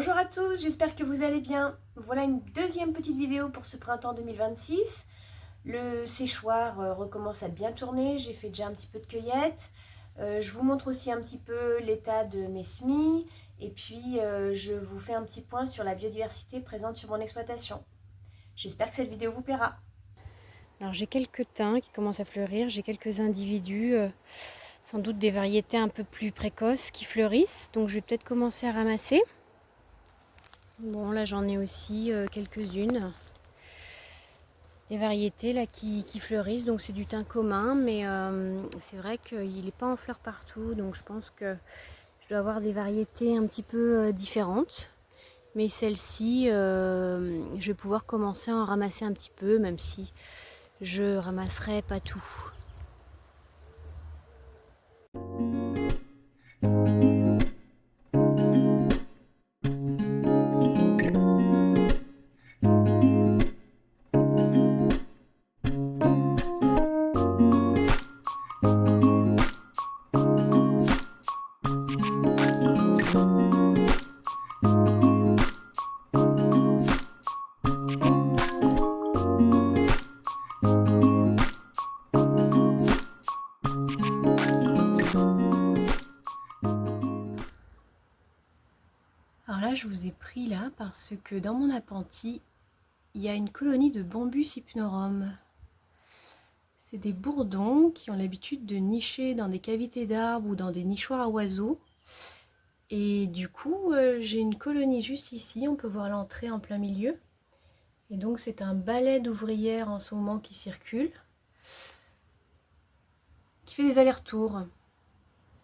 Bonjour à tous, j'espère que vous allez bien. Voilà une deuxième petite vidéo pour ce printemps 2026. Le séchoir recommence à bien tourner, j'ai fait déjà un petit peu de cueillette. Je vous montre aussi un petit peu l'état de mes semis et puis je vous fais un petit point sur la biodiversité présente sur mon exploitation. J'espère que cette vidéo vous plaira. Alors j'ai quelques thym qui commencent à fleurir, j'ai quelques individus, sans doute des variétés un peu plus précoces qui fleurissent, donc je vais peut-être commencer à ramasser. Bon là j'en ai aussi quelques-unes, des variétés là qui fleurissent, donc c'est du thym commun, mais c'est vrai qu'il n'est pas en fleurs partout, donc je pense que je dois avoir des variétés un petit peu différentes. Mais celle-ci, je vais pouvoir commencer à en ramasser un petit peu, même si je ramasserai pas tout. Alors là, je vous ai pris là parce que dans mon appentis, il y a une colonie de Bombus hypnorum. C'est des bourdons qui ont l'habitude de nicher dans des cavités d'arbres ou dans des nichoirs à oiseaux. Et du coup, j'ai une colonie juste ici, on peut voir l'entrée en plein milieu. Et donc c'est un balai d'ouvrières en ce moment qui circule, qui fait des allers-retours.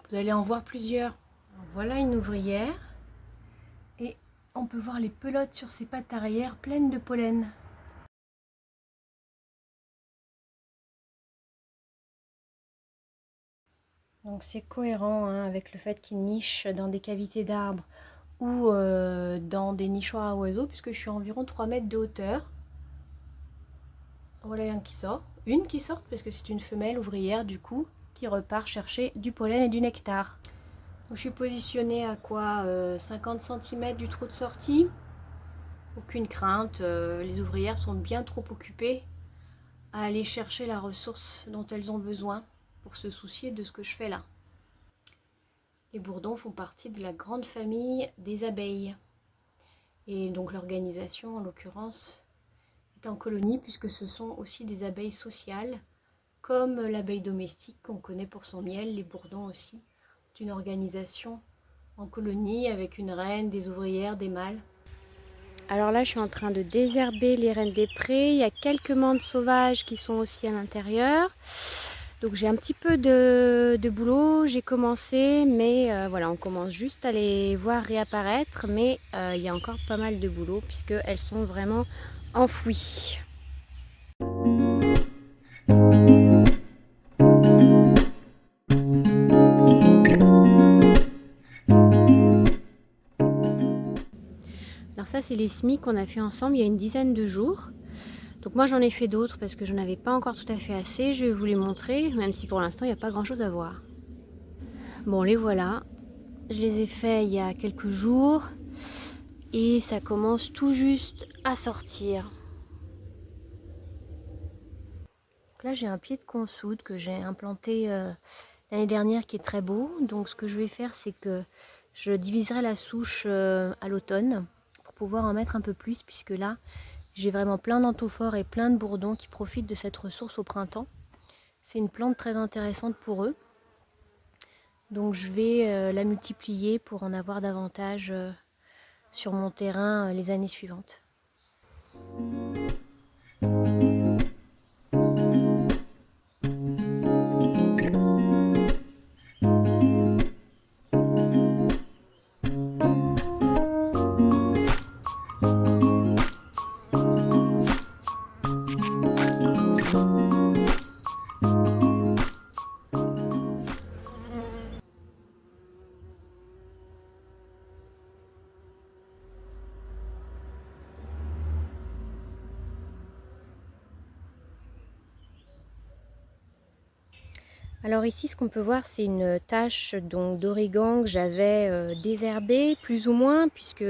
Vous allez en voir plusieurs. Alors voilà une ouvrière. Et on peut voir les pelotes sur ses pattes arrière pleines de pollen. Donc c'est cohérent avec le fait qu'ils nichent dans des cavités d'arbres ou dans des nichoirs à oiseaux, puisque je suis à environ 3 mètres de hauteur. Voilà un qui sort. Une qui sort parce que c'est une femelle ouvrière du coup qui repart chercher du pollen et du nectar. Donc, je suis positionnée à quoi 50 cm du trou de sortie. Aucune crainte, les ouvrières sont bien trop occupées à aller chercher la ressource dont elles ont besoin pour se soucier de ce que je fais là. Les bourdons font partie de la grande famille des abeilles. Et donc l'organisation en l'occurrence est en colonie puisque ce sont aussi des abeilles sociales, comme l'abeille domestique qu'on connaît pour son miel, les bourdons aussi, d'une organisation en colonie avec une reine, des ouvrières, des mâles. Alors là, je suis en train de désherber les rennes des prés. Il y a quelques menthes sauvages qui sont aussi à l'intérieur. Donc j'ai un petit peu de boulot. J'ai commencé, mais voilà, on commence juste à les voir réapparaître. Mais il y a encore pas mal de boulot puisqu'elles sont vraiment enfouies. Alors ça, c'est les semis qu'on a fait ensemble il y a une dizaine de jours. Donc moi j'en ai fait d'autres parce que j'en avais pas encore tout à fait assez. Je vais vous les montrer, même si pour l'instant il n'y a pas grand chose à voir. Bon, les voilà. Je les ai faits il y a quelques jours et ça commence tout juste à sortir. Donc là j'ai un pied de consoude que j'ai implanté l'année dernière qui est très beau. Donc ce que je vais faire, c'est que je diviserai la souche à l'automne pour pouvoir en mettre un peu plus, puisque là j'ai vraiment plein d'anthophores et plein de bourdons qui profitent de cette ressource au printemps. C'est une plante très intéressante pour eux. Donc je vais la multiplier pour en avoir davantage sur mon terrain les années suivantes. Alors ici, ce qu'on peut voir, c'est une tache d'origan que j'avais désherbée, plus ou moins, puisque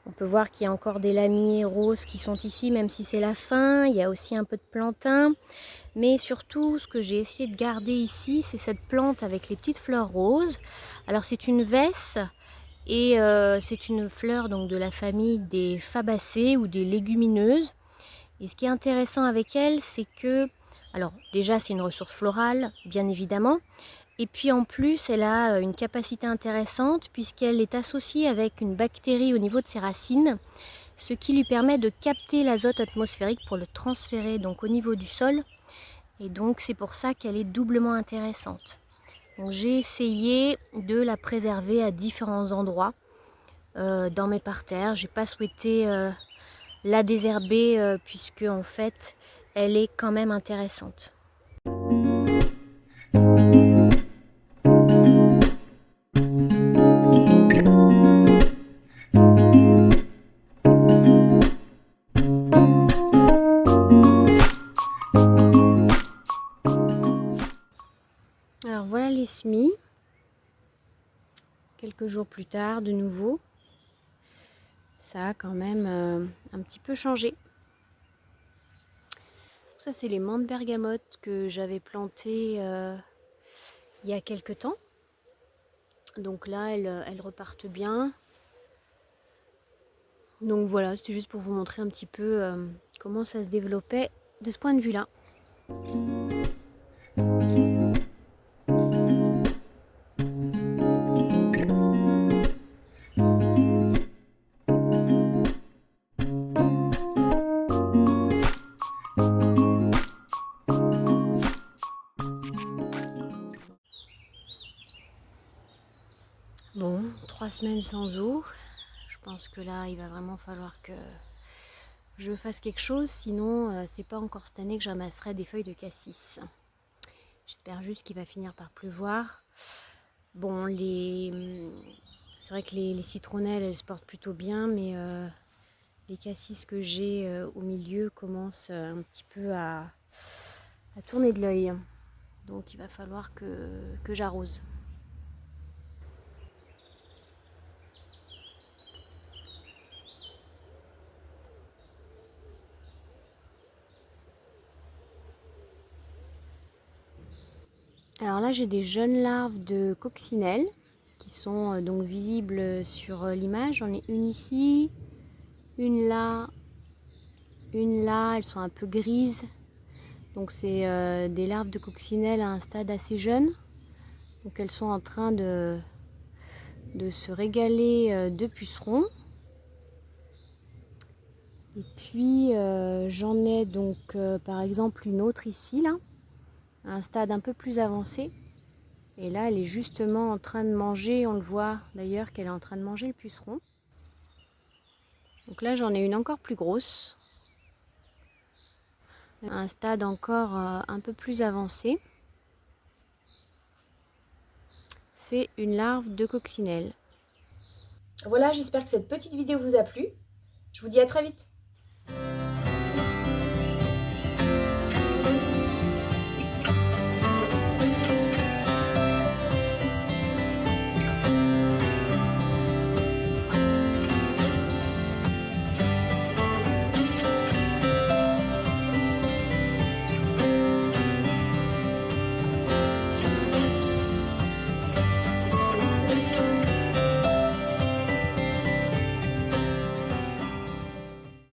on peut voir qu'il y a encore des lamiers roses qui sont ici, même si c'est la fin. Il y a aussi un peu de plantain. Mais surtout, ce que j'ai essayé de garder ici, c'est cette plante avec les petites fleurs roses. Alors c'est une vesse et c'est une fleur donc de la famille des fabacées ou des légumineuses. Et ce qui est intéressant avec elle, c'est que, alors déjà c'est une ressource florale, bien évidemment, et puis en plus elle a une capacité intéressante puisqu'elle est associée avec une bactérie au niveau de ses racines, ce qui lui permet de capter l'azote atmosphérique pour le transférer donc au niveau du sol, et donc c'est pour ça qu'elle est doublement intéressante. Donc j'ai essayé de la préserver à différents endroits dans mes parterres. J'ai pas souhaité la désherber puisque en fait elle est quand même intéressante. Alors voilà les semis. Quelques jours plus tard, de nouveau, ça a quand même un petit peu changé. Ça, c'est les menthes bergamotes que j'avais plantées il y a quelques temps. Donc là, elles repartent bien. Donc voilà, c'était juste pour vous montrer un petit peu comment ça se développait de ce point de vue-là. Bon, 3 semaines sans eau. Je pense que là, il va vraiment falloir que je fasse quelque chose. Sinon, c'est pas encore cette année que je ramasserai des feuilles de cassis. J'espère juste qu'il va finir par pleuvoir. Bon, c'est vrai que les citronnelles, elles se portent plutôt bien, mais les cassis que j'ai au milieu commencent un petit peu à tourner de l'œil. Donc il va falloir que j'arrose. Alors là, j'ai des jeunes larves de coccinelle qui sont donc visibles sur l'image. J'en ai une ici, une là, elles sont un peu grises. Donc c'est des larves de coccinelle à un stade assez jeune. Donc elles sont en train de se régaler de pucerons. Et puis j'en ai donc par exemple une autre ici, là, à un stade un peu plus avancé. Et là, elle est justement en train de manger, on le voit d'ailleurs qu'elle est en train de manger le puceron. Donc là, j'en ai une encore plus grosse, à un stade encore un peu plus avancé. C'est une larve de coccinelle. Voilà, j'espère que cette petite vidéo vous a plu. Je vous dis à très vite.